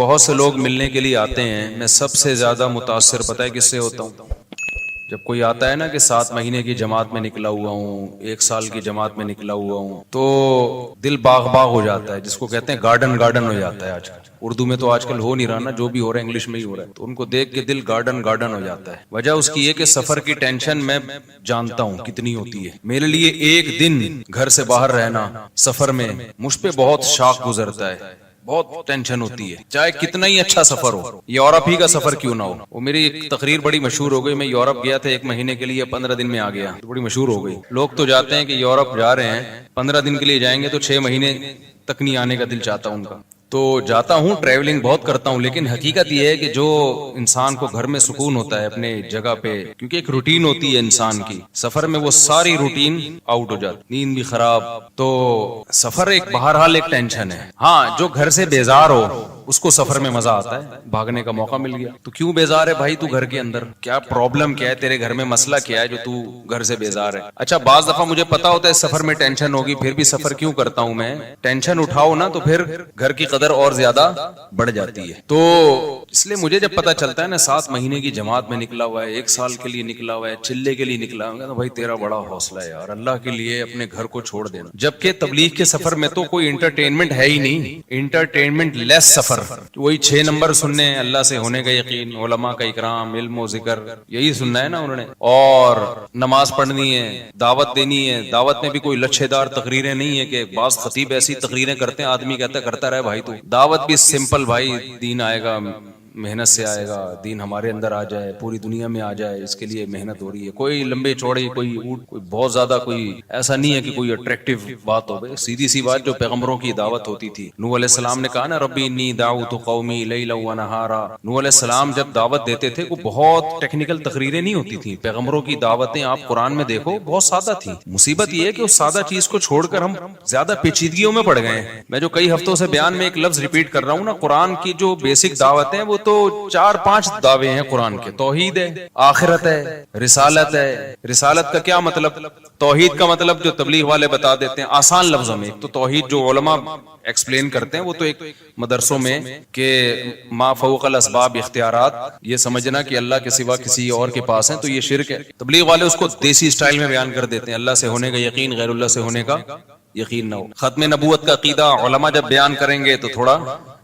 بہت سے لوگ ملنے کے لیے آتے ہیں، میں سب سے زیادہ متاثر پتہ ہے کس سے ہوتا ہوں؟ جب کوئی آتا ہے نا کہ 7 مہینے کی جماعت میں نکلا ہوا ہوں، 1 سال کی جماعت میں نکلا ہوا ہوں، تو دل باغ باغ ہو جاتا ہے، جس کو کہتے ہیں گارڈن گارڈن ہو جاتا ہے۔ آج اردو میں تو آج کل ہو نہیں رہا نا، جو بھی ہو رہا ہے انگلش میں ہی ہو رہا ہے، تو ان کو دیکھ کے دل گارڈن گارڈن ہو جاتا ہے۔ وجہ اس کی یہ کہ سفر کی ٹینشن میں جانتا ہوں کتنی ہوتی ہے۔ میرے لیے ایک دن گھر سے باہر رہنا سفر میں مجھ پہ بہت شاق گزرتا ہے، بہت ٹینشن ہوتی ہے، چاہے کتنا ہی اچھا سفر ہو، یورپ ہی کا سفر کیوں نہ ہو۔ وہ میری ایک تقریر بڑی مشہور ہو گئی، میں یورپ گیا تھا 1 مہینے کے لیے، 15 دن میں آ گیا، بڑی مشہور ہو گئی۔ لوگ تو جاتے ہیں کہ یورپ جا رہے ہیں 15 دن کے لیے جائیں گے تو 6 مہینے تک نہیں آنے کا دل چاہتا ان کا۔ تو جاتا ہوں، ٹریولنگ بہت کرتا ہوں، لیکن حقیقت یہ ہے کہ جو انسان کو گھر میں سکون ہوتا ہے اپنے جگہ پہ، کیونکہ ایک روٹین ہوتی ہے انسان کی، سفر میں وہ ساری روٹین آؤٹ ہو جاتی، نیند بھی خراب۔ تو سفر ایک بہرحال ایک ٹینشن ہے۔ ہاں، جو گھر سے بیزار ہو اس کو سفر میں مزہ آتا ہے، بھاگنے کا موقع مل گیا۔ تو کیوں بیزار ہے بھائی تو گھر کے اندر؟ کیا پرابلم کیا ہے تیرے گھر میں، مسئلہ کیا ہے جو تو گھر سے بیزار ہے؟ اچھا، بعض دفعہ مجھے پتا ہوتا ہے سفر میں ٹینشن ہوگی، پھر بھی سفر کیوں کرتا ہوں میں؟ ٹینشن اٹھاؤ نا تو پھر گھر کی قدر اور زیادہ بڑھ جاتی ہے۔ تو اس لیے مجھے جب پتا چلتا ہے نا 7 مہینے کی جماعت میں نکلا ہوا ہے، 1 سال کے لیے نکلا ہوا ہے، چلے کے لیے نکلا ہوا ہے، تو بھائی تیرا بڑا حوصلہ ہے یار، اللہ کے لیے اپنے گھر کو چھوڑ دینا۔ جبکہ تبلیغ کے سفر میں تو کوئی انٹرٹینمنٹ ہے ہی نہیں، انٹرٹینمنٹ لیس سفر، وہی 6 نمبر سننے، اللہ سے ہونے کا یقین، علماء کا اکرام، علم و ذکر، یہی سننا ہے نا انہوں نے، اور نماز پڑھنی ہے، دعوت دینی ہے۔ دعوت میں بھی کوئی لچھے دار تقریریں نہیں ہے کہ بعض خطیب ایسی تقریریں کرتے ہیں آدمی کہتا ہے کرتا رہے بھائی، تو دعوت بھی سمپل بھائی، دین آئے گا، محنت سے آئے گا، دین ہمارے اندر آ جائے، پوری دنیا میں آ جائے، اس کے لیے محنت ہو رہی ہے۔ کوئی لمبے چوڑے، کوئی بہت زیادہ، کوئی ایسا نہیں ہے کہ کوئی اٹریکٹیو بات ہو، سیدھی سی بات جو پیغمبروں کی دعوت ہوتی تھی۔ نوح علیہ السلام نے کہا نا ربی انی دعوت قومی لیلا و نہارا۔ نوح علیہ السلام جب دعوت دیتے تھے وہ بہت ٹیکنیکل تقریریں نہیں ہوتی تھیں، پیغمبروں کی دعوتیں آپ قرآن میں دیکھو بہت سادہ تھی۔ مصیبت یہ ہے کہ اس سادہ چیز کو چھوڑ کر ہم زیادہ پیچیدگیوں میں پڑ گئے ہیں۔ میں جو کئی ہفتوں سے بیان میں ایک لفظ ریپیٹ کر رہا ہوں نا، قرآن کی جو بیسک دعوت ہے وہ تو 4-5 دعوے ہیں قرآن کے۔ توحید ہے، آخرت ہے، رسالت ہے۔ رسالت کا کیا مطلب؟ توحید کا مطلب جو تبلیغ والے بتا دیتے ہیں آسان لفظوں میں، ایک تو توحید جو علماء ایکسپلین کرتے ہیں وہ تو ایک مدرسوں میں کہ ما فوق الاسباب اختیارات، یہ سمجھنا کہ اللہ کے سوا کسی اور کے پاس ہے تو یہ شرک ہے۔ تبلیغ والے اس کو دیسی سٹائل میں بیان کر دیتے ہیں، اللہ سے ہونے کا یقین، غیر اللہ سے ہونے کا یقین نہ ہو۔ ختم نبوت کا عقیدہ علماء جب بیان کریں گے تو تھوڑا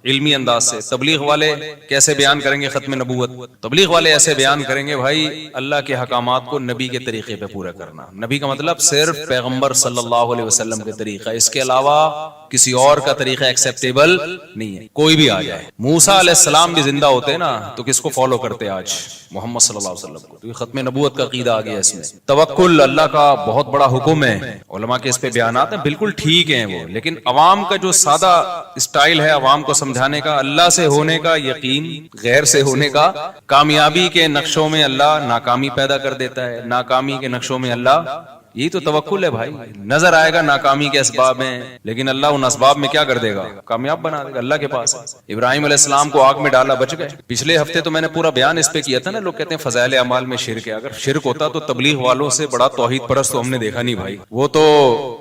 علمی انداز سے، تبلیغ والے کیسے بیان کریں گے ختم نبوت؟ تبلیغ والے ایسے بیان کریں گے بھائی اللہ کے حکامات کو نبی کے طریقے پہ پورا کرنا۔ نبی کا مطلب صرف پیغمبر صلی اللہ علیہ وسلم کے طریقہ، اس کے علاوہ کسی اور کا طریقہ ایکسیپٹیبل نہیں ہے، کوئی بھی آ جائے۔ موسیٰ علیہ السلام بھی زندہ ہوتے نا تو کس کو فالو کرتے آج؟ محمد صلی اللہ علیہ وسلم کو۔ تو یہ ختم نبوت کا عقیدہ آ گیا اس میں۔ توکل اللہ کا بہت بڑا حکم ہے، علماء کے اس پہ بیانات ہیں، بالکل ٹھیک ہیں وہ، لیکن عوام کا جو سادہ اسٹائل ہے عوام کو سمجھانے کا، اللہ سے ہونے کا یقین، غیر سے ہونے کا، کامیابی کے نقشوں میں اللہ ناکامی پیدا کر دیتا ہے، ناکامی کے نقشوں میں اللہ، یہی تو توکل ہے بھائی۔ نظر آئے گا ناکامی کے اسباب ہیں، لیکن اللہ ان اسباب میں کیا کر دے گا؟ کامیاب بنا دے گا، اللہ کے پاس ہے۔ ابراہیم علیہ السلام کو آگ میں ڈالا، بچ گئے۔ پچھلے ہفتے تو میں نے پورا بیان اس پہ کیا تھا نا، لوگ کہتے ہیں فضائل اعمال میں شرک ہے، اگر شرک ہوتا تو تبلیغ والوں سے بڑا توحید پرست تو ہم نے دیکھا نہیں بھائی۔ وہ تو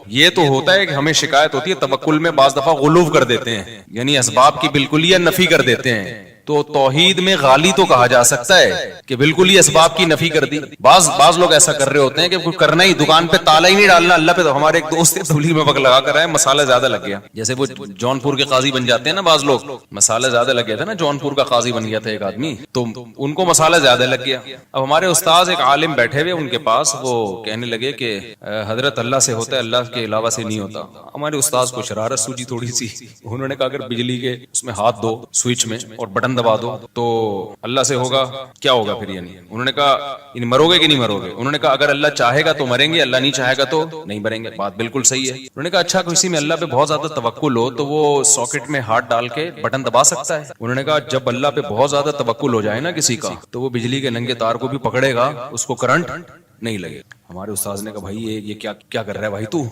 یہ تو ہوتا ہے کہ ہمیں شکایت ہوتی ہے توکل میں بعض دفعہ غلو کر دیتے ہیں، یعنی اسباب کی بالکل ہی نفی کر دیتے ہیں۔ تو توحید میں غالی تو کہا جا سکتا ہے کہ بالکل ہی اسباب کی نفی کر دی۔ بعض لوگ ایسا کر رہے ہوتے ہیں کہ کچھ کرنا ہی، دکان پہ تالا ہی نہیں ڈالنا اللہ پہ۔ تو ہمارے ایک دوست تبلیغ میں وقت لگا کر آئے، مسالہ زیادہ لگ گیا، جیسے وہ جونپور کے قاضی بن جاتے ہیں نا بعض لوگ، مسالہ زیادہ لگ گیا تھا نا، جونپور کا قاضی بن گیا تھا ایک آدمی، تو ان کو مسالہ زیادہ لگ گیا۔ اب ہمارے استاذ ایک عالم بیٹھے ہوئے ان کے پاس، وہ کہنے لگے کہ حضرت اللہ سے ہوتا ہے، اللہ کے علاوہ سے نہیں ہوتا۔ ہمارے استاذ کو شرارت سوجی تھوڑی سی، انہوں نے کہا اگر بجلی کے اس میں ہاتھ دو سوئچ میں اور بٹن دبا دو تو اللہ سے ہوگا، کیا ہوگا پھر؟ یعنی انہوں نے کہا یعنی مرو گے کہ نہیں مرو گے؟ انہوں نے کہا اگر اللہ چاہے گا تو مریں گے، اللہ نہیں چاہے گا تو نہیں مریں گے۔ بات بالکل صحیح ہے۔ انہوں نے کہا اچھا کسی میں اللہ پہ بہت زیادہ توکل ہو تو وہ ساکٹ میں ہاتھ ڈال کے بٹن دبا سکتا ہے؟ انہوں نے کہا جب اللہ پہ بہت زیادہ توکل ہو جائے نا کسی کا تو وہ بجلی کے ننگے تار کو بھی پکڑے گا، اس کو کرنٹ نہیں لگے۔ ہمارے استاذ نے کہا بھائی یہ کیا کر رہا ہے بھائی تو؟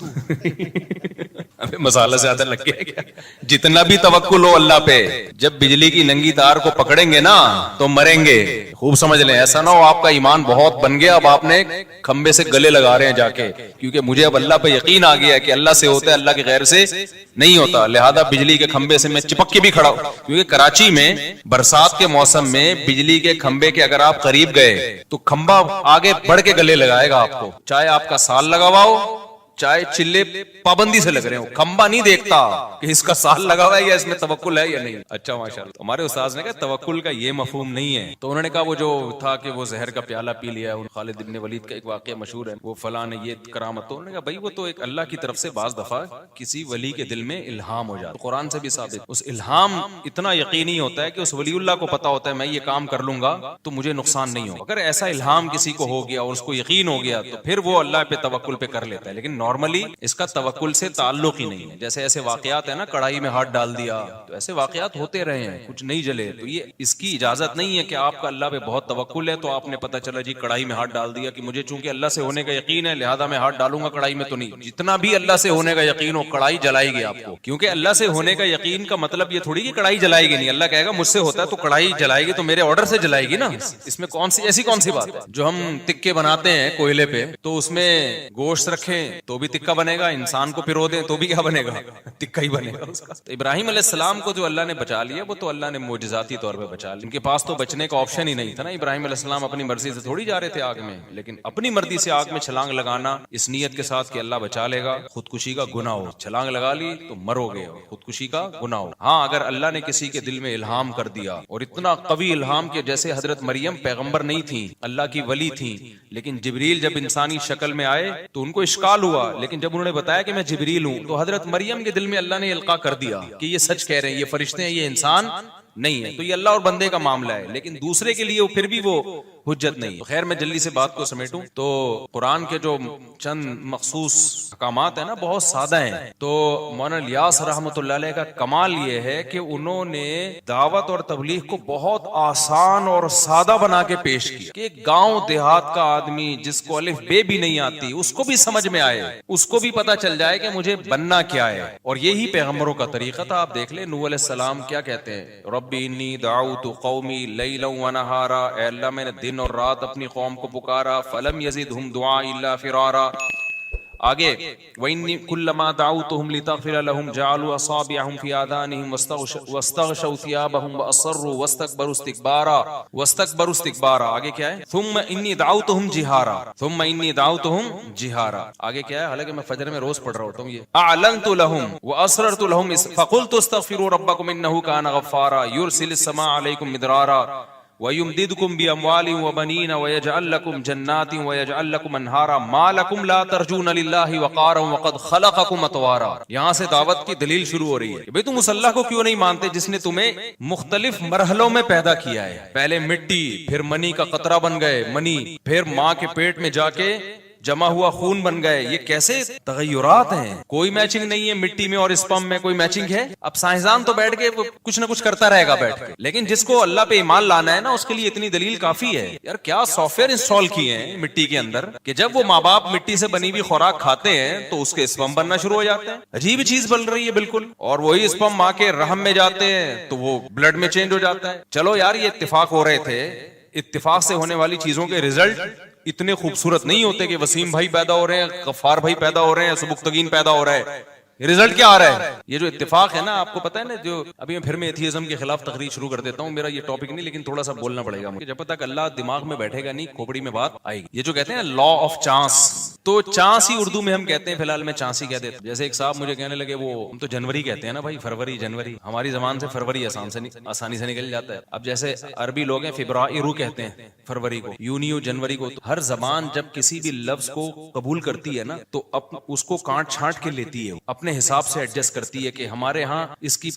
ابھی مسالہ زیادہ لگ گیا کیا؟ جتنا بھی توکل ہو اللہ پہ، جب بجلی کی ننگی تار کو پکڑیں گے نا تو مریں گے. خوب سمجھ لیں، ایسا نہ ہو آپ کا ایمان بہت بن گیا، اب آپ نے کھمبے سے گلے لگا رہے ہیں جا کے، کیونکہ مجھے اب اللہ پہ یقین آ گیا ہے کہ اللہ سے ہوتا ہے، اللہ کے غیر سے نہیں ہوتا، لہذا بجلی کے کھمبے سے میں چپک کے بھی کھڑا ہوں. کیونکہ کراچی میں برسات کے موسم میں بجلی کے کھمبے کے اگر آپ قریب گئے تو کھمبا آگے بڑھ کے گلے لگائے گا آپ کو، چاہے آپ کا سال لگا ہوا ہو، چاہے چلے پابندی سے لگ رہے ہو، کھمبا نہیں دیکھتا کہ اس کا سال لگا ہوا ہے یا اس میں توکل ہے یا نہیں. اچھا ماشاءاللہ. ہمارے استاذ نے کہا توکل کا یہ مفہوم نہیں ہے، تو انہوں نے کہا وہ جو تھا کہ وہ زہر کا پیالہ پی لیا، خالد ابن ولید کا ایک واقعہ مشہور ہے، وہ فلاں نے یہ کرامت، تو انہوں نے کہا بھائی وہ تو ایک اللہ کی طرف سے بعض دفعہ کسی ولی کے دل میں الہام ہو جاتا، قرآن سے بھی ثابت. اس الہام اتنا یقینی ہوتا ہے کہ اس ولی اللہ کو پتا ہوتا ہے میں یہ کام کر لوں گا تو مجھے نقصان نہیں ہوگا. اگر ایسا الہام کسی کو ہو گیا اور اس کو یقین ہو گیا تو پھر وہ اللہ پہ توکل پہ کر لیتا ہے. لیکن نارملی اس کا توکل سے تعلق ہی نہیں ہے. جیسے ایسے واقعات ہیں نا، کڑھائی میں ہاتھ ڈال دیا، تو ایسے واقعات ہوتے رہے ہیں، کچھ نہیں جلے، تو یہ اس کی اجازت نہیں ہے کہ آپ کا اللہ پہ بہت توکل ہے تو آپ نے پتا چلا جی کڑھائی میں ہاتھ ڈال دیا کہ مجھے چونکہ اللہ سے ہونے کا یقین ہے لہذا میں ہاتھ ڈالوں گا کڑھائی میں. تو نہیں، جتنا بھی اللہ سے ہونے کا یقین ہو کڑھائی جلائے گی آپ کو، کیونکہ اللہ سے ہونے کا یقین کا مطلب یہ تھوڑی کہ کڑھائی جلائے گی نہیں. اللہ کہے گا مجھ سے ہوتا ہے تو کڑھائی جلائے گی تو میرے آرڈر سے جلائے گی نا. اس میں کون سی ایسی کون سی بات ہے؟ جو ہم تکے بناتے ہیں کوئلے پہ تو اس میں گوشت رکھیں تو بھی تکا بنے گا، انسان کو پرو دیں تو بھی کیا بنے گا؟ تکا ہی بنے گا اس کا. تو ابراہیم علیہ السلام کو جو اللہ نے بچا لیا وہ تو اللہ نے معجزاتی طور پہ بچا لیا. ان کے پاس تو بچنے کا آپشن ہی نہیں تھا نا. ابراہیم علیہ السلام اپنی مرضی سے تھوڑی جا رہے تھے آگ میں، لیکن اپنی مرضی سے آگ میں چھلانگ لگانا اس نیت کے ساتھ کہ اللہ بچا لے گا، خودکشی کا گناہ ہو. چھلانگ لگا لی تو مرو گے، خودکشی کا گناہ ہو. ہاں اگر اللہ نے کسی کے دل میں الہام کر دیا اور اتنا قوی الہام کہ جیسے حضرت مریم پیغمبر نہیں تھی، اللہ کی ولی تھی، لیکن جبریل جب انسانی شکل میں آئے تو ان کو اشکال ہوا، لیکن جب انہوں نے بتایا کہ میں جبریل ہوں تو حضرت مریم کے دل میں اللہ نے القاء کر دیا کہ یہ سچ کہہ رہے ہیں، یہ فرشتے ہیں، یہ انسان نہیں ہے. تو یہ اللہ اور بندے کا معاملہ ہے، لیکن دوسرے کے لیے پھر بھی وہ حجت نہیں. خیر میں جلدی سے بات کو سمیٹوں تو قرآن کے جو چند مخصوص احکامات ہیں نا بہت سادہ ہیں. تو مولانا الیاس رحمۃ اللہ علیہ کا کمال یہ ہے کہ انہوں نے دعوت اور تبلیغ کو بہت آسان اور سادہ بنا کے پیش کیا کہ ایک گاؤں دیہات کا آدمی جس کو الف بے بھی نہیں آتی اس کو بھی سمجھ میں آئے، اس کو بھی پتا چل جائے کہ مجھے بننا کیا ہے. اور یہی پیغمبروں کا طریقہ تھا. آپ دیکھ لیں نوح علیہ السلام کیا کہتے ہیں، ربی انی دعوت قومی لیلا ونہارا، اے اللہ میں نے دن اور رات اپنی قوم کو پکارا، فلم یزدہم دعائی الا فرارا. آگے وَإِنِّي كُلَّمَا دَعَوْتُهُمْ لِتَغْفِرَ لَهُمْ جَعَلُوا أَصَابِعَهُمْ فِي آذَانِهِمْ وَاسْتَغْشَوْا ثِيَابَهُمْ وَأَصَرُّوا وَاسْتَكْبَرُوا اسْتِكْبَارًا. آگے کیا ہے؟ ثُمَّ إِنِّي دَعَوْتُهُمْ جِهَارًا. آگے کیا ہے؟ حالانکہ میں فجر میں روز پڑھ رہا ہوتا ہوں یہ أَعْلَنْتُ لَهُمْ وَأَسْرَرْتُ لَهُمْ فَقُلْتُ اسْتَغْفِرُوا رَبَّكُمْ إِنَّهُ كَانَ غَفَّارًا يُرْسِلِ السَّمَاءَ عَلَيْكُمْ مِدْرَارًا وَيُمْدِدْكُمْ بِأَمْوَالٍ وَبَنِينَ وَيَجْعَلْ لَكُمْ جَنَّاتٍ وَيَجْعَلْ لَكُمْ أَنْهَارًا مَا لَكُمْ لَا تَرْجُونَ لِلَّهِ وَقَارًا وَقَدْ خَلَقَكُمْ أَطْوَارًا. یہاں سے دعوت کی دلیل شروع ہو رہی ہے کہ بھئی تم اس اللہ کو کیوں نہیں مانتے جس نے تمہیں مختلف مرحلوں میں پیدا کیا ہے. پہلے مٹی، پھر منی کا قطرہ بن گئے منی، پھر ماں کے پیٹ میں جا کے جمع ہوا خون بن گئے. یہ کیسے تغیرات ہیں؟ کوئی میچنگ نہیں ہے مٹی میں اور اسپم میں، کوئی میچنگ ہے؟ اب سائنسدان تو بیٹھ کے کچھ نہ کچھ کرتا رہے گا بیٹھ کے، لیکن جس کو اللہ پہ ایمان لانا ہے نا اس کے لیے اتنی دلیل کافی ہے. یار کیا سافٹ ویئر انسٹال کیے ہیں مٹی کے اندر کہ جب وہ ماں باپ مٹی سے بنی ہوئی خوراک کھاتے ہیں تو اس کے اسپم بننا شروع ہو جاتے ہیں. عجیب چیز بن رہی ہے بالکل. اور وہی اسپم ماں کے رحم میں جاتے ہیں تو وہ بلڈ میں چینج ہو جاتا ہے. چلو یار یہ اتفاق ہو رہے تھے، اتفاق سے ہونے والی چیزوں کے ریزلٹ اتنے خوبصورت نہیں ہوتے کہ وسیم بھائی پیدا ہو رہے ہیں، غفار بھائی پیدا ہو رہے ہیں، سبکتگین پیدا ہو رہا ہے. رزلٹ کیا آ رہا ہے؟ یہ جو اتفاق ہے نا، آپ کو پتا ہے نا، جو ابھی میں پھر میں ایتھیزم کے خلاف تقریر شروع کر دیتا ہوں، میرا یہ ٹاپک نہیں لیکن تھوڑا سا بولنا پڑے گا مجھے. جب تک اللہ دماغ میں بیٹھے گا نہیں کھوپڑی میں بات آئے گی. یہ جو کہتے ہیں نا لا آف چانس، تو چانس ہی اردو میں ہم کہتے ہیں، فی الحال میں چانس ہی کہہ دیتا ہوں. جیسے ایک صاحب مجھے کہنے لگے وہ ہم تو جنوری کہتے ہیں نا بھائی، فروری جنوری، ہماری زبان سے فروری آسانی سے نکل جاتا ہے. اب جیسے عربی لوگ ہیں فبرائر کہتے ہیں فروری کو، یونیو جنوری کو. ہر زبان جب کسی بھی لفظ کو قبول کرتی ہے نا تو اس کو کاٹ چھانٹ کے لیتی ہے، اپنے حساب سے ایڈجسٹ کرتی ہے کہ ہمارے ہاں اس کی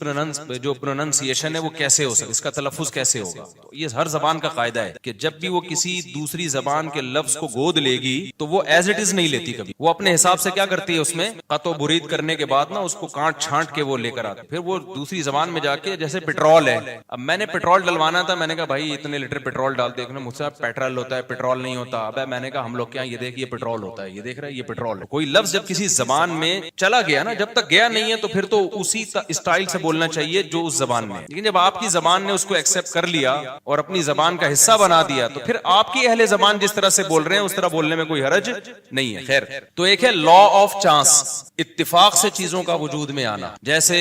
جو پروننسیشن ہے وہ کیسے ہو سکتا ہے، اس کا تلفظ کیسے ہوگا. تو یہ ہر زبان کا قاعدہ ہے کہ جب بھی وہ کسی دوسری زبان کے لفظ کو گود لے گی تو وہ ایز اٹ از نہیں لیتی کبھی. وہ اپنے حساب سے کیا کرتی ہے, اس میں قط و برید کرنے کے بعد نا اس کو کانٹ چھانٹ کے وہ لے کر آتے, پھر وہ دوسری زبان میں جا کے, جیسے پیٹرول ہے, اب میں نے پیٹرول ڈلوانا تھا, میں نے کہا بھائی اتنے لیٹر پیٹرول ڈال دے, مجھ سے پیٹرول ہوتا ہے پیٹرول نہیں ہوتا. اب میں نے کہا ہم لوگ کیا, یہ دیکھ یہ پیٹرول ہوتا ہے, یہ دیکھ رہا ہے یہ پیٹرول ہے. کوئی لفظ جب کسی زبان میں چلا گیا نا, جب تک گیا نہیں ہے تو پھر تو اسی اسٹائل سے بولنا چاہیے جو اس زبان میں ہے. لیکن جب آپ کی زبان نے اس کو ایکسپٹ کر لیا اور اپنی زبان کا حصہ بنا دیا, تو پھر آپ کی اہل زبان جس طرح سے بول رہے ہیں اس طرح بولنے میں کوئی حرج نہیں ہے. خیر, تو ایک ہے لا آف چانس, اتفاق سے چیزوں کا وجود میں آنا. جیسے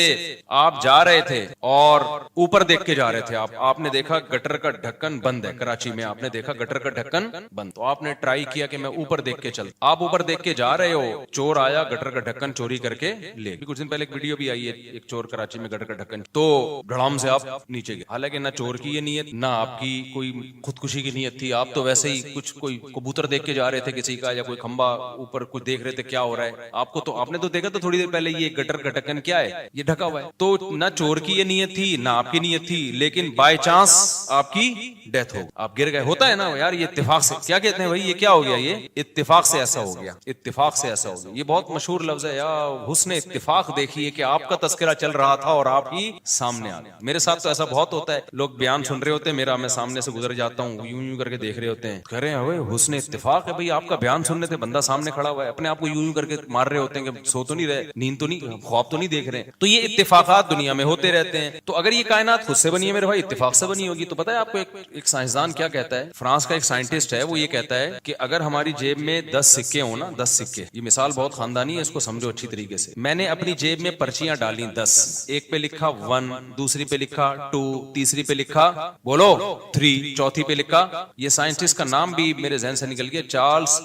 آپ جا رہے تھے اور اوپر دیکھ کے جا رہے تھے, آپ نے دیکھا گٹر کا ڈھکن بند ہے کراچی میں, آپ نے دیکھا گٹر کا ڈھکن بند, تو آپ نے ٹرائی کیا کہ میں اوپر دیکھ کے چل. آپ اوپر دیکھ کے جا رہے ہو, چور آیا گٹر کا ڈھکن چوری کر کے لے. کچھ دن پہلے ایک ویڈیو بھی آئی ہے, ایک چور کراچی میں گٹر کا ڈھکن, تو دھڑام سے آپ نیچے گئے. حالانکہ نہ چور کی یہ نیت, نہ آپ کی کوئی خودکشی کی نیت تھی, آپ تو ویسے ہی کچھ کوئی کبوتر دیکھ کے جا رہے تھے کسی کا, یا کوئی کھمبا اوپر کچھ دیکھ رہے تھے کیا ہو رہا ہے. آپ کو تو آپ نے تو دیکھا تو تھوڑی دیر پہلے یہ گٹر کا ڈھکن کیا ہے, یہ ڈھکا ہوا ہے. تو نہ چور کی یہ نیت تھی نہ آپ کی نیت تھی, لیکن بائی چانس آپ کی ڈیتھ ہو, آپ گر گئے. ہوتا ہے نا یار, یہ اتفاق سے, کیا کہتے ہیں بھائی یہ کیا ہو گیا, یہ اتفاق سے ایسا ہو گیا, اتفاق سے ایسا ہو گیا. یہ بہت مشہور لفظ ہے, یا حسن اتفاق دیکھیے کہ آپ کا تذکرہ چل رہا تھا اور آپ ہی سامنے آ گیا. میرے ساتھ تو ایسا بہت ہوتا ہے, لوگ بیان سن رہے ہوتے ہیں میرا, میں سامنے سے گزر جاتا ہوں, یوں یوں کر کے دیکھ رہے ہوتے ہیں, کہہ رہے ہیں اوے حسن اتفاق ہے بھائی, آپ کا بیان سننے تھے, بندہ سامنے کھڑا ہوا ہے, اپنے آپ کو یوں یوں کر کے مار رہے ہوتے ہیں کہ سو تو نہیں رہے, نیند تو نہیں, خواب تو نہیں دیکھ رہے ہیں. تو یہ اتفاقات دنیا میں ہوتے رہتے ہیں. تو اگر یہ کائنات خود سے بنی ہے میرے بھائی, اتفاق سے بنی ہوگی. تو پتہ ہے آپ کو ایک سائنسدان کیا کہتا ہے, فرانس کا ایک سائنٹسٹ ہے, وہ یہ کہتا ہے کہ اگر ہماری جیب میں 10 سکے ہوں نا, 10 سکے, یہ مثال بہت خاندانی ہے, اس کو سمجھو اچھی طریقے سے. میں نے اپنی جیب میں پرچیاں ڈالیں 10, ایک پہ لکھا 1, دوسری پہ لکھا 2, تیسری پہ لکھا بولو 3, چوتھی پہ لکھا, یہ سائنٹسٹ کا نام بھی میرے ذہن سے نکل گیا, چارلز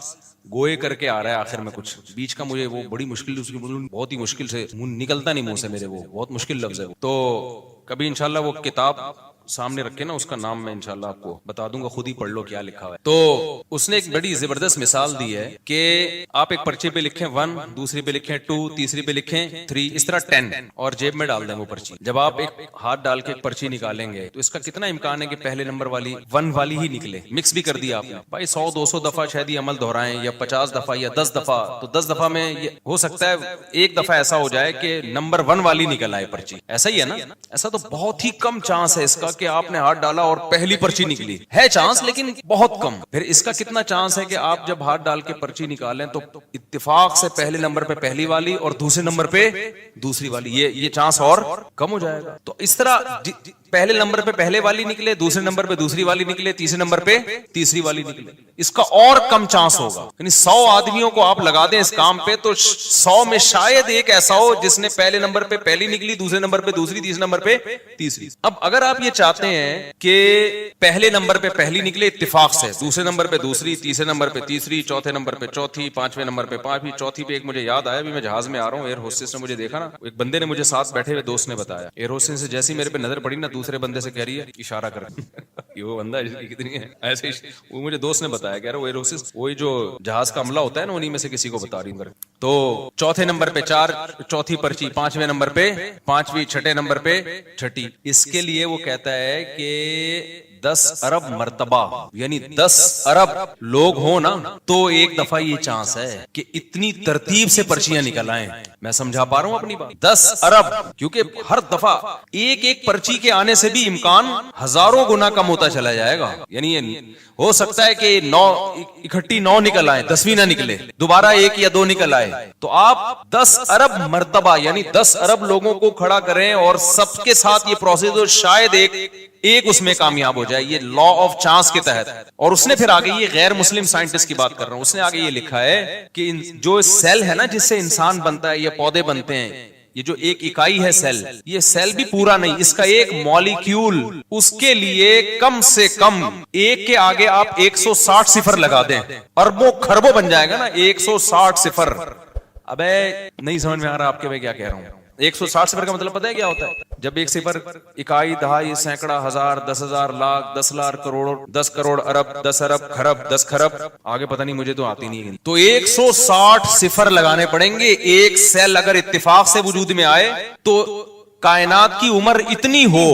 گوئے کر کے آ رہا ہے آخر میں, کچھ بیچ کا مجھے وہ بڑی مشکل, اس کی بہت ہی مشکل سے نکلتا نہیں منہ سے میرے, وہ بہت مشکل لفظ ہے. تو کبھی انشاءاللہ وہ کتاب سامنے رکھے نا, اس کا نام میں انشاءاللہ آپ کو بتا دوں گا, خود ہی پڑھ لو کیا لکھا ہوا ہے. تو اس نے ایک بڑی زبردست مثال دی ہے کہ آپ ایک پرچے پہ لکھیں 1, دوسری پہ لکھیں 2, تیسری پہ لکھیں 3, اس طرح 10, اور جیب میں ڈال دیں وہ پرچی. جب آپ ایک ہاتھ ڈال کے ایک پرچی نکالیں گے تو اس کا کتنا امکان ہے کہ پہلے نمبر والی 1 والی ہی نکلے. مکس بھی کر دیا آپ نے بھائی, 100-200 دفعہ شاید یہ عمل دہرائیں, یا 50 دفعہ یا 10 دفعہ, تو 10 دفعہ میں یہ ہو سکتا ہے ایک دفعہ ایسا ہو جائے کہ نمبر 1 والی نکل آئے پرچی. ایسا ہی ہے نا, ایسا تو بہت ہی کم چانس ہے اس کا کہ آپ نے ہاتھ ڈالا اور پہلی پرچی نکلی. ہے چانس لیکن بہت کم. پھر اس کا کتنا چانس ہے کہ آپ جب ہاتھ ڈال کے پرچی نکالیں تو اتفاق سے پہلے نمبر پہ پہلی والی اور دوسرے نمبر پہ دوسری والی, یہ چانس اور کم ہو جائے گا. تو اس طرح پہلے نمبر پہ پہلے والی نکلے, دوسرے نمبر پہ دوسری والی نکلے, تیسرے نمبر پہ تیسری والی نکلے, اس کا اور کم چانس ہوگا. یعنی 100 آدمیوں کو آپ لگا دیں اس کام پہ تو 100 میں شاید ایک ایسا ہو جس نے پہلے نمبر پہ پہلی نکلی, دوسرے نمبر پہ دوسری, تیسرے نمبر پہ تیسری. اب اگر آپ یہ چاہتے ہیں کہ پہلے نمبر پہ پہلی نکلے اتفاق سے, دوسرے نمبر پہ دوسری, تیسرے نمبر پہ تیسری, چوتھے نمبر پہ چوتھی, پانچویں نمبر پہ پانچویں, چوتھی پہ ایک مجھے یاد آیا, بھی میں جہاز میں آ رہا ہوں, ایئر ہوسٹس نے مجھے دیکھا نا, ایک بندے نے مجھے ساتھ بیٹھے ہوئے دوست نے بتایا, ایئر ہوسٹس سے جیسی میرے پہ نظر پڑی نا, دوسرے بندے سے کہہ رہی ہے اشارہ کر یہ وہ بندہ کتنی ہے ایسے ہی, وہ مجھے دوست نے بتایا, کہہ رہا وہ ایئر ہوسٹس وہی جو جہاز کا عملہ ہوتا ہے نا, انہی میں سے کسی کو بتا رہی ہوں. تو چوتھے نمبر پہ 4, چوتھی پرچی, پانچویں نمبر پہ پانچویں, چھٹے نمبر پہ چھٹی. اس کے لیے وہ کہتا ہے کہ 10 ارب مرتبہ, یعنی 10 ارب لوگ ہوں نا تو ایک دفعہ یہ چانس ہے کہ اتنی ترتیب سے پرچیاں نکل آئیں. میں سمجھا پا رہا ہوں اپنی بات, 10 ارب, کیونکہ ہر دفعہ ایک پرچی کے آنے سے بھی امکان ہزاروں گنا کم ہوتا چلا جائے گا. یعنی ہو سکتا ہے کہ 9 اکٹھی 9 نکل آئے, 10ویں نہ نکلے, دوبارہ 1 یا 2 نکل آئے, تو آپ 10 ارب مرتبہ یعنی 10 ارب لوگوں کو کھڑا کریں اور سب کے ساتھ یہ پروسیس ہو, شاید ایک اس میں کامیاب ہو جائے, یہ لا آف چانس کے تحت. اور اس نے پھر آگے, یہ غیر مسلم سائنٹسٹ کی بات کر رہا ہوں, اس نے آگے یہ لکھا ہے کہ جو سیل ہے نا جس سے انسان بنتا ہے یا پودے بنتے ہیں, یہ جو ایک اکائی ہے سیل, یہ سیل بھی پورا نہیں, اس کا ایک مالیکیول, اس کے لیے کم سے کم ایک کے آگے آپ 160 صفر لگا دیں, اربوں خربوں بن جائے گا نا, 160 صفر. ابے نہیں سمجھ میں آ رہا آپ کے میں کیا کہہ رہا ہوں. 160 صفر کا مطلب پتہ ہے کیا ہوتا ہے؟ جب ایک صفر اکائی, دہائی, سینکڑا, ہزار, 10,000, لاکھ, 10 لاکھ, کروڑ, 10 کروڑ, ارب, 10 ارب, خرب, 10 خرب, آگے پتہ نہیں, مجھے تو آتی نہیں. تو 160 صفر لگانے پڑیں گے. ایک سیل اگر اتفاق سے وجود میں آئے تو کائنات کی عمر اتنی ہو,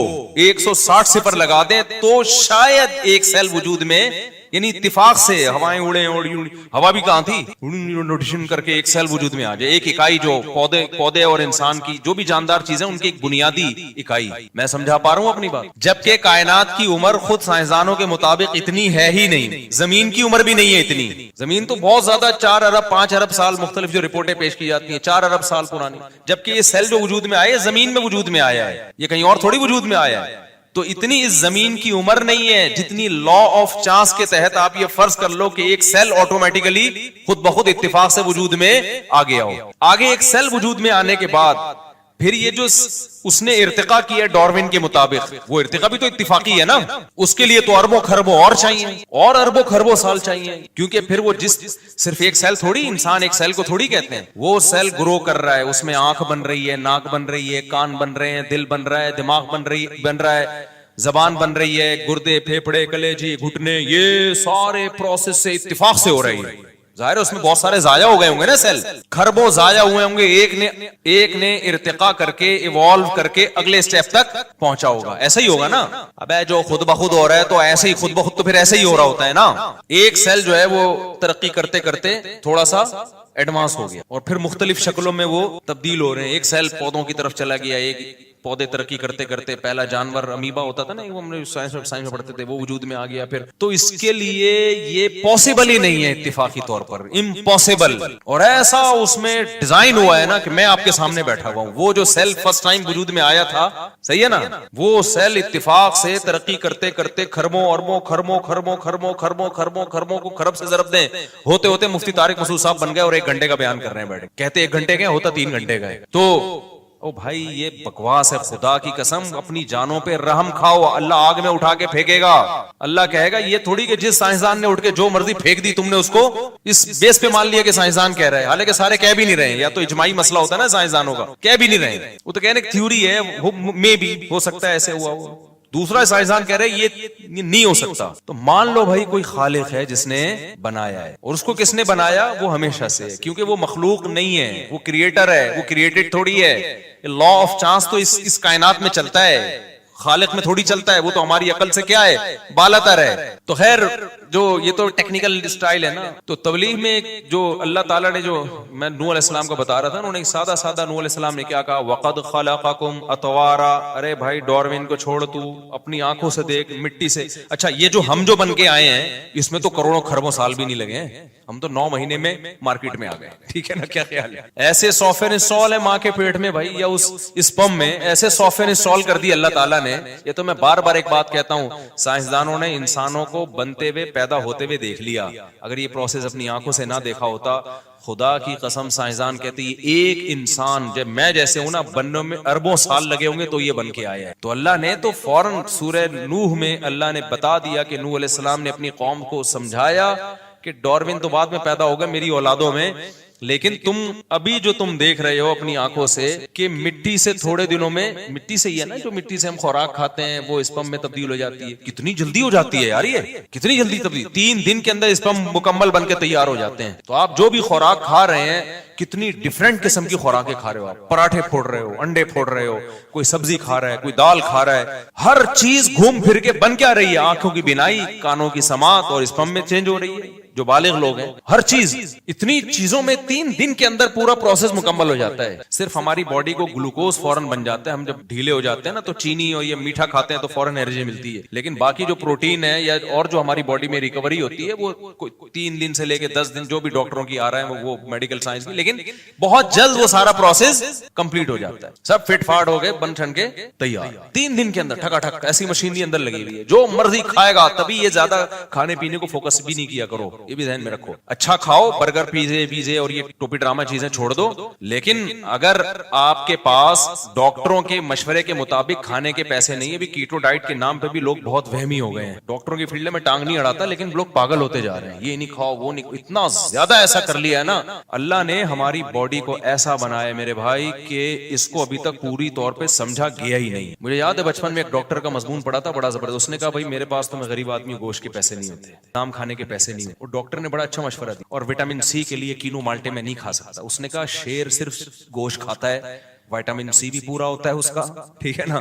160 صفر لگا دیں تو شاید ایک سیل وجود میں یعنی اتفاق سے ہوائیں اڑے اور ہوا بھی کہاں تھی, روٹیشن کر کے ایک سیل وجود میں آ جائے, ایک اکائی جو پودے اور انسان کی جو بھی جاندار چیزیں ان کی ایک بنیادی اکائی. میں سمجھا پا رہا ہوں اپنی بات؟ جبکہ کائنات کی عمر خود سائنسدانوں کے مطابق اتنی ہے ہی نہیں, زمین کی عمر بھی نہیں ہے اتنی. زمین تو بہت زیادہ 4 ارب 5 ارب سال, مختلف جو رپورٹیں پیش کی جاتی ہیں 4 ارب سال پرانی, جبکہ یہ سیل جو وجود میں آئے زمین میں وجود میں آیا ہے, یہ کہیں اور تھوڑی وجود میں آیا ہے. تو اتنی اس زمین کی عمر نہیں ہے جتنی لا آف چانس کے تحت آپ یہ فرض کر لو کہ ایک سیل آٹومیٹیکلی خود بخود اتفاق سے وجود میں آ گیا ہو. آگے ایک سیل وجود میں آنے کے بعد پھر یہ جو اس نے ارتقا کیا ڈارون کے مطابق, وہ ارتقا بھی تو اتفاقی ہے نا, اس کے لیے تو اربوں خربوں اور چاہیے, اور اربوں خربوں سال چاہیے, کیونکہ پھر وہ صرف ایک سیل تھوڑی, انسان ایک سیل کو تھوڑی کہتے ہیں, وہ سیل گرو کر رہا ہے, اس میں آنکھ بن رہی ہے, ناک بن رہی ہے, کان بن رہے ہیں, دل بن رہا ہے, دماغ بن رہا ہے, زبان بن رہی ہے, گردے پھیپھڑے کلیجی گھٹنے, یہ سارے پروسیس سے اتفاق سے ہو رہی ہے. ظاہر ہے اس میں بہت سارے ضائع ہو گئے ہوں گے نا, سیل خربوں ضائع ہوئے ہوں گے, ایک نے ارتقا کر کے ایوالو کر کے اگلے سٹیپ تک پہنچا ہوگا. ایسا ہی ہوگا نا, ابے جو خود بخود ہو رہا ہے تو ایسے ہی خود بخود تو پھر ایسے ہی ہو رہا ہوتا ہے نا. ایک سیل جو ہے وہ ترقی کرتے کرتے تھوڑا سا ایڈوانس ہو گیا اور پھر مختلف شکلوں میں وہ تبدیل ہو رہے ہیں. ایک سیل پودوں کی طرف چلا گیا, ایک پودے ترقی کرتے کرتے پہلا جانور امیبا ہوتا تھا نا, وہ ہم نے سائنس میں پڑھتے تھے, وہ وجود میں آ گیا پھر. تو اس کے لیے یہ پاسبل ہی نہیں ہے اتفاقی طور پر, امپاسبل. اور ایسا اس میں ڈیزائن ہوا ہے نا کہ میں آپ کے سامنے بیٹھا ہوا ہوں, وہ جو سیل فرسٹ ٹائم وجود میں آیا تھا, صحیح ہے نا, وہ سیل اتفاق سے ترقی کرتے کرتے خربوں اربوں خربوں خربوں خربوں خربوں خربوں خربوں کو خرب سے ضرب دیں ہوتے ہوتے مفتی طارق مسعود صاحب بن گئے اور 1 گھنٹے کا بیان کر رہے ہیں بیٹھے, کہتے 1 گھنٹے کا ہوتا 3 گھنٹے کا ہے. تو او بھائی یہ بکواس ہے, خدا کی قسم اپنی جانوں پہ رحم کھاؤ, اللہ آگ میں اٹھا کے پھینکے گا. اللہ کہے گا یہ تھوڑی کہ جس سائنسدان نے اٹھ کے جو مرضی پھینک دی تم نے اس کو اس بیس پہ مان لیا کہ سائنسدان کہہ رہے ہیں, حالانکہ سارے کہہ بھی نہیں رہے ہیں. یا تو اجماعی مسئلہ ہوتا ہے نا سائنسدانوں کا, کہہ بھی نہیں رہے, وہ تو کہنے تھیوری ہے, میں بھی ہو سکتا ہے ایسے ہوا ہو. دوسرا سائنسدان کہہ رہے یہ نہیں ہو سکتا. تو مان لو بھائی کوئی خالق ہے جس نے بنایا ہے, اور اس کو کس نے بنایا, وہ ہمیشہ سے, کیونکہ وہ مخلوق نہیں ہے, وہ کریٹر ہے, وہ کریٹڈ تھوڑی ہے. لا آف چانس تو اس کائنات میں چلتا ہے, خالق میں تھوڑی چلتا ہے, وہ تو ہماری عقل سے کیا ہے, بالاتر ہے. تو خیر جو یہ تو ٹیکنیکل اسٹائل ہے نا. تو تبلیغ میں جو اللہ تعالیٰ نے, جو میں نوح علیہ السلام کا بتا رہا تھا, انہوں نے سادہ نوح علیہ السلام نے کیا کہا, وَقَدْ خَلَقَكُمْ أَطْوَارًا. ارے بھائی ڈارون کو چھوڑ, تو اپنی آنکھوں سے دیکھ, مٹی سے. اچھا یہ جو ہم جو بن کے آئے ہیں اس میں تو کروڑوں خربوں سال بھی نہیں لگے ہیں, ہم تو 9 مہینے میں مارکیٹ میں آ گئے, ٹھیک ہے نا. کیا خیال ہے, ایسے سافٹ ویئر انسٹال ہے ماں کے پیٹ میں بھائی, یا اس اسپم میں ایسے سافٹ ویئر انسٹال کر دی اللہ تعالیٰ نے. یہ تو میں بار بار ایک بات کہتا ہوں, سائنسدانوں نے انسانوں کو بنتے ہوئے پیدا ہوتے ہوئے دیکھ لیا. اگر یہ پروسیس اپنی آنکھوں سے نہ دیکھا ہوتا, خدا کی قسم سائنسدان کہتے ہیں ایک انسان جب میں جیسے ہوں نا بننے میں اربوں سال لگے ہوں گے تو یہ بن کے آیا ہے. تو اللہ نے تو فوراً سورہ نوح میں اللہ نے بتا دیا کہ نوح علیہ السلام نے اپنی قوم کو سمجھایا کہ ڈارون تو بعد میں پیدا ہوگا میری اولادوں میں, لیکن تم ابھی جو تم دیکھ رہے ہو اپنی آنکھوں سے کہ مٹی سے تھوڑے دنوں میں, مٹی سے ہی ہے نا, جو مٹی سے ہم خوراک کھاتے ہیں وہ اسپم میں تبدیل ہو جاتی ہے. کتنی جلدی ہو جاتی ہے یار, یہ کتنی جلدی تبدیل, 3 دن کے اندر اسپم مکمل بن کے تیار ہو جاتے ہیں. تو آپ جو بھی خوراک کھا رہے ہیں, کتنی ڈیفرنٹ قسم کی خوراکیں کھا رہے ہو, آپ پراٹھے پھوڑ رہے ہو, انڈے پھوڑ رہے ہو, کوئی سبزی کھا رہا ہے, کوئی دال کھا رہا ہے, ہر چیز گھوم پھر کے بن کیا رہی ہے, آنکھوں کی بینائی, کانوں کی سماعت اور اسپم میں چینج ہو رہی ہے. جو بالغ لوگ ہیں ہر چیز, اتنی چیزوں میں 3 دن کے اندر پورا پروسیس مکمل ہو جاتا ہے. صرف ہماری باڈی کو گلوکوز فوراً بن جاتا ہے, ہم جب ڈھیلے ہو جاتے ہیں نا تو چینی اور یہ میٹھا کھاتے ہیں تو فوراً انرجی ملتی ہے, لیکن باقی جو پروٹین ہے یا اور جو ہماری باڈی میں ریکوری ہوتی ہے وہ 3 دن سے لے کے 10 دن جو بھی ڈاکٹروں کی آ رہا ہے وہ میڈیکل سائنس کی, لیکن بہت جلد وہ سارا پروسیس کمپلیٹ ہو جاتا ہے. سب فٹ فاٹ ہو گئے, بن ٹھن کے تیار 3 دن کے اندر, ٹھکا ٹھک ایسی مشینری اندر لگی ہوئی ہے, جو مرضی کھائے گا. تبھی یہ زیادہ کھانے پینے کو فوکس بھی نہیں کیا کرو, یہ بھی ذہن میں رکھو. اچھا کھاؤ, برگر پیزے اور یہ ٹوپی ڈرامہ چیزیں چھوڑ دو, لیکن اگر آپ کے پاس ڈاکٹروں کے مشورے کے مطابق کھانے کے پیسے نہیں ہے, بھی کیٹو ڈائٹ کے نام پہ بھی لوگ بہت وہمی ہو گئے ہیں. ڈاکٹروں کی فیلڈ میں ٹانگ نہیں اڑاتا, لیکن لوگ پاگل ہوتے جا رہے ہیں, یہ نہیں کھاؤ وہ نہیں, اتنا زیادہ ایسا کر لیا ہے نا. اللہ نے ہماری باڈی کو ایسا بنایا میرے بھائی کہ اس کو ابھی تک پوری طور پہ سمجھا گیا ہی نہیں. مجھے یاد ہے بچپن میں ایک ڈاکٹر کا مضمون پڑھا تھا بڑا زبردست, اس نے کہا بھائی میرے پاس تو میں غریب آدمی, گوشت کے پیسے نہیں ہوتے, نام کھانے کے پیسے نہیں ہوتے. اور ڈاکٹر نے بڑا اچھا مشورہ دیا, اور وٹامن سی کے لیے کینو مالٹے میں نہیں کھا سکتا. اس نے کہا شیر صرف گوشت کھاتا ہے, وٹامن سی بھی پورا ہوتا ہے اس کا, ٹھیک ہے نا,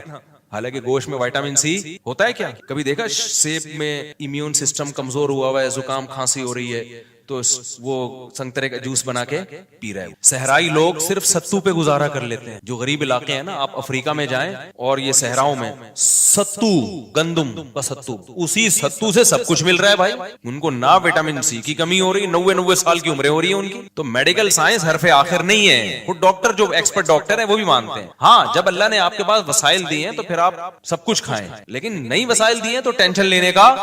حالانکہ گوشت میں وائٹامن سی ہوتا ہے کیا؟ کبھی دیکھا سیب میں امیون سسٹم کمزور ہوا ہوا ہے, زکام کھانسی ہو رہی ہے تو وہ سنترے کا جوس بنا کے پی رہے ہیں. صحرائی لوگ صرف ستو پہ گزارا کر لیتے ہیں. جو غریب علاقے ہیں نا, آپ افریقہ میں جائیں اور یہ صحراؤں میں ستو, گندم کا ستو, اسی ستو سے سب کچھ مل رہا ہے بھائی. ان کو نہ وٹامن سی کی کمی ہو رہی, 90 سال کی عمریں ہو رہی ہیں ان کی. تو میڈیکل سائنس حرف آخر نہیں ہے. خود ڈاکٹر جو ایکسپرٹ ڈاکٹر ہیں وہ بھی مانتے ہیں. ہاں, جب اللہ نے آپ کے پاس وسائل دیے ہیں تو پھر آپ سب کچھ کھائیں, لیکن نئی وسائل دیے ہیں تو ٹینشن لینے کا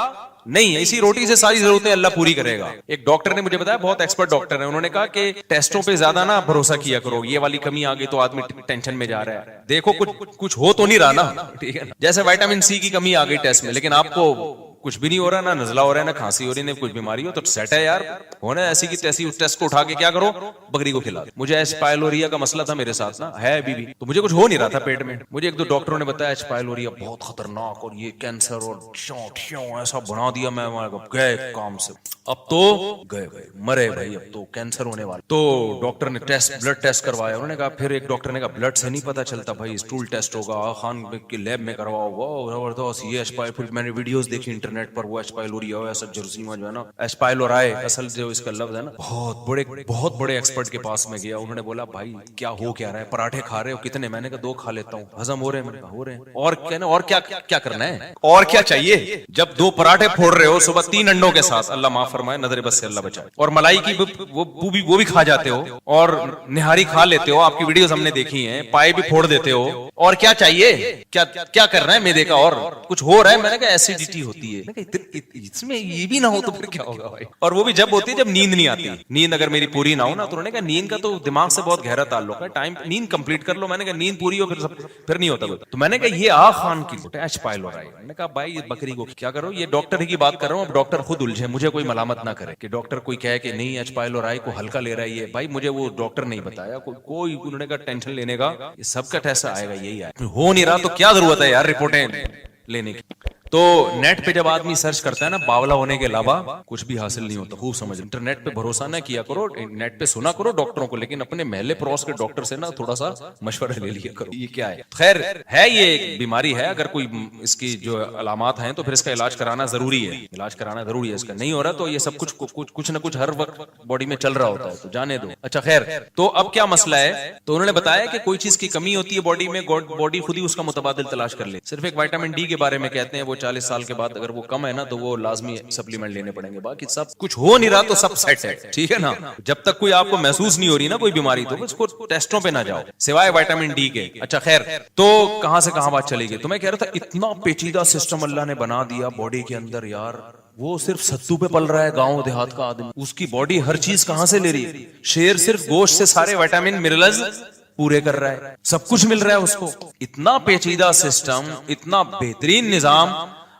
نہیں. اسی روٹی سے ساری ضرورتیں اللہ پوری کرے گا. ایک ڈاکٹر نے مجھے بتایا, بہت ایکسپرٹ ڈاکٹر ہے, انہوں نے کہا کہ ٹیسٹوں پہ زیادہ نہ بھروسہ کیا کرو, یہ والی کمی آ گئی تو آدمی ٹینشن میں جا رہا ہے. دیکھو کچھ ہو تو نہیں رہا نا, ٹھیک ہے. جیسے وائٹامن سی کی کمی آ گئی ٹیسٹ میں, لیکن آپ کو کچھ بھی نہیں ہو رہا, نہ نزلہ ہو رہا ہے, نہ کھانسی ہو رہی ہے, نہ کچھ بیماری ہو, تو سیٹ ہے یار. ہونا ایسی کی تیسی اس ٹیسٹ کو اٹھا کے کیا کرو, بکری کو کھلا. مجھے ایچ پائلوریا کا مسئلہ تھا میرے ساتھ نا, ہے ابھی بھی, تو مجھے کچھ ہو نہیں رہا تھا پیٹ میں. مجھے ایک دو ڈاکٹروں نے بتایا ایچ پائلوریا بہت خطرناک اور یہ کینسر اور ایسا بنا دیا. میں گئے کام سے, اب تو گئے مرے بھائی, اب تو کینسر ہونے والا. تو ڈاکٹر نے بلڈ ٹیسٹ کروایا. انہوں نے کہا, پھر ایک ڈاکٹر نے کہا بلڈ سے نہیں پتا چلتا بھائی, اسٹول ٹیسٹ ہوگا, خان کے لیب میں کرواؤ. وہ زبردست, یہ ایچ پائل. پھر میں نے ویڈیوز دیکھی انٹرنیٹ پر, وہ ایچ پائلوریا ایسا جرثیمہ جو ہے نا, ایچ پائلورائے اصل جو اس کا لفظ ہے نا, بہت بڑے ایکسپرٹ کے پاس میں گیا. انہوں نے بولا بھائی کیا ہو کیا رہا ہے, پراٹھے کھا رہے ہو کتنے؟ میں نے کہا 2 کھا لیتا ہوں. ہضم ہو رہے ہیں؟ میں نے کہا ہو رہے ہیں. اور کہنا اور کیا کرنا ہے, اور کیا چاہیے؟ جب 2 پراٹھے پھوڑ رہے ہو صبح 3 انڈوں کے ساتھ, اللہ معاف فرمائے, نظر بس سے اللہ بچائے, اور ملائی کی وہ بھی کھا جاتے ہو, اور نہاری کھا لیتے ہو, آپ کی ویڈیوز ہم نے دیکھی ہیں, پائے بھی پھوڑ دیتے ہو, اور کیا چاہیے؟ کیا کر رہا ہے میدے کا, اور کچھ ہو رہا ہے؟ میں نے کہا ایسیڈیٹی ہوتی ہے. اس میں یہ بھی نہ ہو تو پھر کیا ہوگا بھائی؟ اور وہ بھی جب ہوتی ہے جب نیند نہیں آتی. نیند اگر میری پوری نہ ہو نا, تو انہوں نے کہا نیند کا تو دماغ سے بہت گہرا تعلق ہے, ٹائم نیند کمپلیٹ کر لو. میں نے کہا نیند پوری ہو پھر نہیں ہوتا. تو میں نے کہا یہ خان کی ایچ پائلورائے. میں نے کہا بھائی یہ بکری کو کیا کرو, یہ ڈاکٹر ہی کی بات کر رہا ہوں, اب ڈاکٹر خود الجھے, مجھے کوئی ملامت نہ کرے کہ ڈاکٹر کوئی کہے کہ نہیں ایچ پائلورائے کو ہلکا لے رہا ہے یہ. بھائی مجھے وہ ڈاکٹر نہیں بتایا کوئی, انہوں نے کہا ٹینشن لینے کا, یہ سب کا ٹیسٹ آئے گا, یہی آئے. ہو نہیں رہا تو کیا ضرورت ہے یار رپورٹیں لینے کی. تو نیٹ پہ جب آدمی سرچ کرتا ہے نا, باولا ہونے کے علاوہ کچھ بھی حاصل نہیں ہوتا. خوب سمجھ, انٹرنیٹ پہ بھروسہ نہ کیا کرو, نیٹ پہ سنا کرو ڈاکٹروں کو, لیکن اپنے محلے پڑوس کے ڈاکٹر سے نا تھوڑا سا مشورہ لے لیا کرو. یہ کیا ہے؟ خیر ہے, یہ ایک بیماری ہے, اگر کوئی اس کی جو علامات ہیں تو پھر اس کا علاج کرانا ضروری ہے. علاج کرانا ضروری ہے. اس کا نہیں ہو رہا تو یہ سب کچھ نہ کچھ ہر وقت باڈی میں چل رہا ہوتا ہے, تو جانے دو. اچھا خیر, تو اب کیا مسئلہ ہے؟ تو انہوں نے بتایا کہ کوئی چیز کی کمی ہوتی ہے باڈی میں, باڈی خود ہی اس کا متبادل تلاش کر لے. صرف ایک وائٹامن ڈی کے بارے میں کہتے ہیں, وہ 40 سال کے بعد اگر وہ کم ہے نا تو وہ لازمی سپلیمنٹ لینے پڑیں گے. باقی سب کچھ ہو نہیں رہا تو سب سیٹ ہے, ٹھیک ہے نا. جب تک کوئی آپ کو محسوس نہیں ہو رہی نا کوئی بیماری, تو اس کو ٹیسٹوں پہ نہ جاؤ سوائے وائٹامن ڈی کے. اچھا خیر, تو کہاں سے کہاں بات چلی گئی. تو میں کہہ رہا تھا اتنا پیچیدہ سسٹم اللہ نے بنا دیا باڈی کے اندر یار. وہ صرف ستو پہ پل رہا ہے گاؤں دیہات کا آدمی, اس کی باڈی ہر چیز کہاں سے لے رہی ہے. شیر صرف گوشت سے سارے وائٹامن منرلز پورے کر رہا ہے, سب کچھ مل رہا ہے اس کو. اتنا پیچیدہ سسٹم, اتنا بہترین نظام.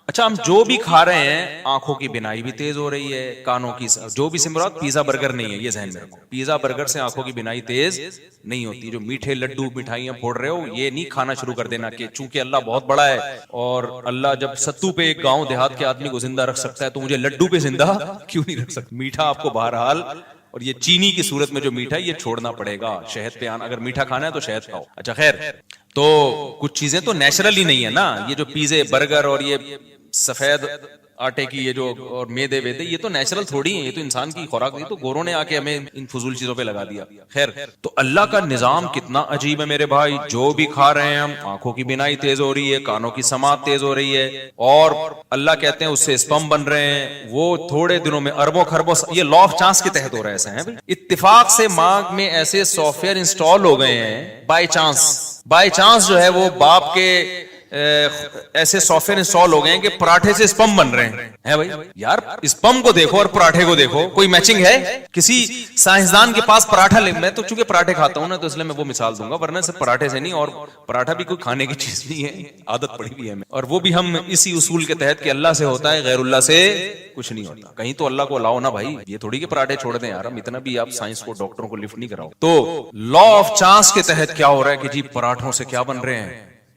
اچھا ہم جو بھی کھا رہے ہیں, آنکھوں کی بینائی بھی تیز ہو رہی ہے, کانوں کی, جو بھی سمرات, پیزا برگر نہیں ہے, یہ ذہن میں رکھو. پیزا برگر سے آنکھوں کی بینائی تیز نہیں ہوتی. جو میٹھے لڈو مٹھائیاں پھوڑ رہے ہو, یہ نہیں کھانا شروع کر دینا کہ چونکہ اللہ بہت بڑا ہے, اور اللہ جب ستو پہ ایک گاؤں دیہات کے آدمی کو زندہ رکھ سکتا ہے تو مجھے لڈو پہ زندہ کیوں نہیں رکھ سکتا. میٹھا آپ کو بہرحال, اور یہ چینی کی صورت میں جو میٹھا ہے یہ چھوڑنا پڑے گا. شہد پہ آنا, اگر میٹھا کھانا ہے تو شہد کھاؤ. اچھا خیر, تو کچھ چیزیں تو نیچرل ہی نہیں ہے نا. یہ جو پیزے برگر اور یہ سفید آٹے کی یہ جو اور میدے ویدے, یہ تو نیچرل تھوڑی ہیں, یہ تو انسان کی خوراک نہیں. تو گوروں نے آ کے ہمیں ان فضول چیزوں پہ لگا دیا. خیر, تو اللہ کا نظام کتنا عجیب ہے میرے بھائی. جو بھی کھا رہے ہیں ہم, آنکھوں کی بینائی تیز ہو رہی ہے, کانوں کی سماعت تیز ہو رہی ہے, اور اللہ کہتے ہیں اس سے اسپم بن رہے ہیں, وہ تھوڑے دنوں میں اربوں خربوں. یہ لا آف چانس کے تحت ہو رہا ہے ایسا ہے. اتفاق سے ماغ میں ایسے سافٹ ویئر انسٹال ہو گئے ہیں, بائی چانس جو ہے وہ باپ کے ایسے سافٹ ویئر انسٹال ہو گئے ہیں کہ پراٹھے سے اسپم بن رہے ہیں. بھائی یار اسپم کو دیکھو اور پراٹھے کو دیکھو, کوئی میچنگ ہے؟ کسی سائنسدان کے پاس پراٹھا لے, میں تو چونکہ پراٹھے کھاتا ہوں نا تو اس لیے میں وہ مثال دوں گا, ورنہ صرف پراٹھے سے نہیں. اور پراٹھا بھی کوئی کھانے کی چیز نہیں ہے, عادت پڑی ہوئی ہے ہمیں, اور وہ بھی ہم اسی اصول کے تحت کہ اللہ سے ہوتا ہے, غیر اللہ سے کچھ نہیں ہوتا. کہیں تو اللہ کو لاؤ نا بھائی, یہ تھوڑی کہ پراٹھے چھوڑ دیں یار. ہم اتنا بھی آپ سائنس کو, ڈاکٹروں کو لفٹ نہیں کراؤ. تو لا آف چانس کے تحت کیا ہو رہا ہے کہ جی پراٹھوں سے کیا بن رہے ہیں,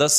10